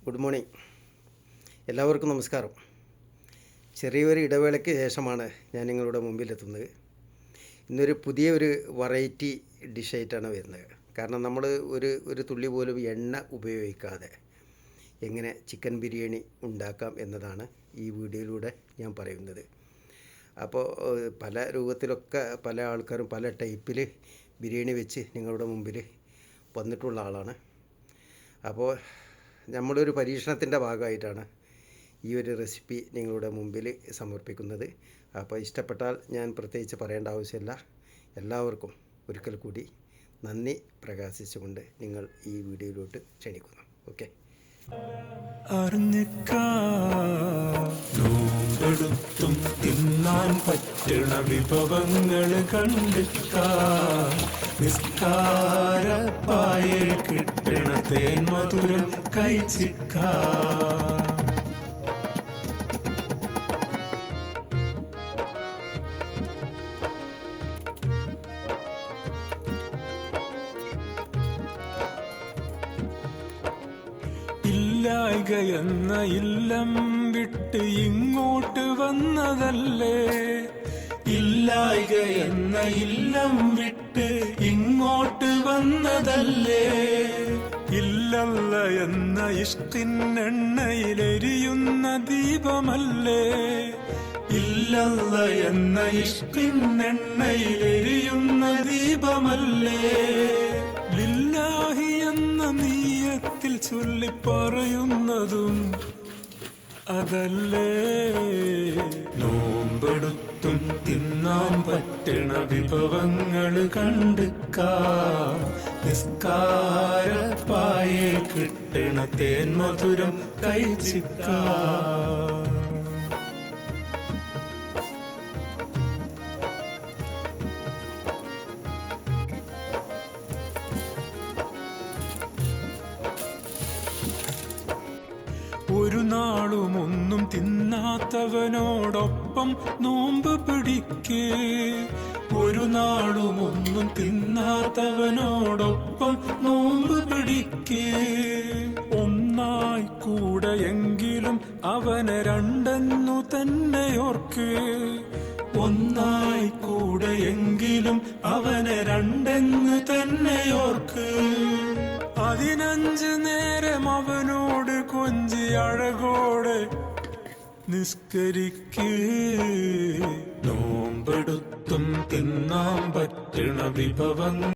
Good morning. എല്ലാവർക്കും നമസ്കാരം. ചെറിയൊരു ഇടവേളയ്ക്ക് ശേഷമാണ് ഞാൻ നിങ്ങളുടെ മുമ്പിലെത്തുന്നത്. ഇന്നൊരു പുതിയൊരു വെറൈറ്റി ഡിഷായിട്ടാണ് വരുന്നത്. കാരണം നമ്മൾ ഒരു തുള്ളി പോലും എണ്ണ ഉപയോഗിക്കാതെ എങ്ങനെ ചിക്കൻ ബിരിയാണി ഉണ്ടാക്കാം എന്നതാണ് ഈ വീഡിയോയിലൂടെ ഞാൻ പറയുന്നത്. അപ്പോൾ പല രൂപത്തിലൊക്കെ പല ആൾക്കാരും പല ടൈപ്പിൽ ബിരിയാണി വെച്ച് നിങ്ങളുടെ മുമ്പിൽ വന്നിട്ടുള്ള ആളാണ്. അപ്പോൾ നമ്മളൊരു പരീക്ഷണത്തിൻ്റെ ഭാഗമായിട്ടാണ് ഈ ഒരു റെസിപ്പി നിങ്ങളുടെ മുമ്പിൽ സമർപ്പിക്കുന്നത്. അപ്പോൾ ഇഷ്ടപ്പെട്ടാൽ ഞാൻ പ്രത്യേകിച്ച് പറയേണ്ട ആവശ്യമില്ല. എല്ലാവർക്കും ഒരിക്കൽ കൂടി നന്ദി പ്രകാശിച്ചുകൊണ്ട് നിങ്ങൾ ഈ വീഡിയോയിലോട്ട് ക്ഷണിക്കുന്നു. ഓക്കെ. നോമ്പെടുത്തും തിന്നാൻ പറ്റണ വിഭവങ്ങൾ നിസ്കാരപ്പായിൽ കിട്ടണ തേൻ മധുരം കഴിച്ചിക്ക. ഇല്ലായ്ക എന്ന ഇല്ലം വിട്ട് ഇങ്ങോട്ട് വന്നതല്ലേ, ഇല്ലായ്ക എന്ന ഇല്ലം വിട്ട് ഇങ്ങോട്ട് വന്നതല്ലേ, ഇല്ലല്ല എന്ന ഇഷ്കിന്നെണ്ണയിലെരിയുന്ന ദീപമല്ലേ, ഇല്ലല്ല എന്ന ഇഷ്കിന്നെണ്ണയിലെരിയുന്ന ദീപമല്ലേ, ലില്ലാഹി എന്ന നീയത്തിൽ ചൊല്ലിപ്പറയുന്നതും അതല്ലേ. നോമ്പെടുത്തും തിന്നാൻ പറ്റണ വിഭവങ്ങൾ നിസ്കാരപ്പായെ കിട്ടണ തേൻ മധുരം കഴിച്ചിക്ക. ഒരു നാളും ഒന്നും തിന്നാത്തവനോടൊപ്പം നോമ്പ് പിടിക്കേ, ഒരു നാളും ഒന്നും തിന്നാത്തവനോടൊപ്പം നോമ്പ് പിടിക്കേ. ഒന്നായി കൂടെയെങ്കിലും അവന് രണ്ടെന്നു തന്നെയോർക്ക്, ഒന്നായി കൂടെയെങ്കിലും അവന് രണ്ടെന്ന് തന്നെയോർക്ക്. 15 നേരം അവനോട് കൊഞ്ചി അഴകോടെ നിസ്കരിക്കേ. നോമ്പെടുത്തും തിന്നാൻ പറ്റണ വിഭവങ്ങൾ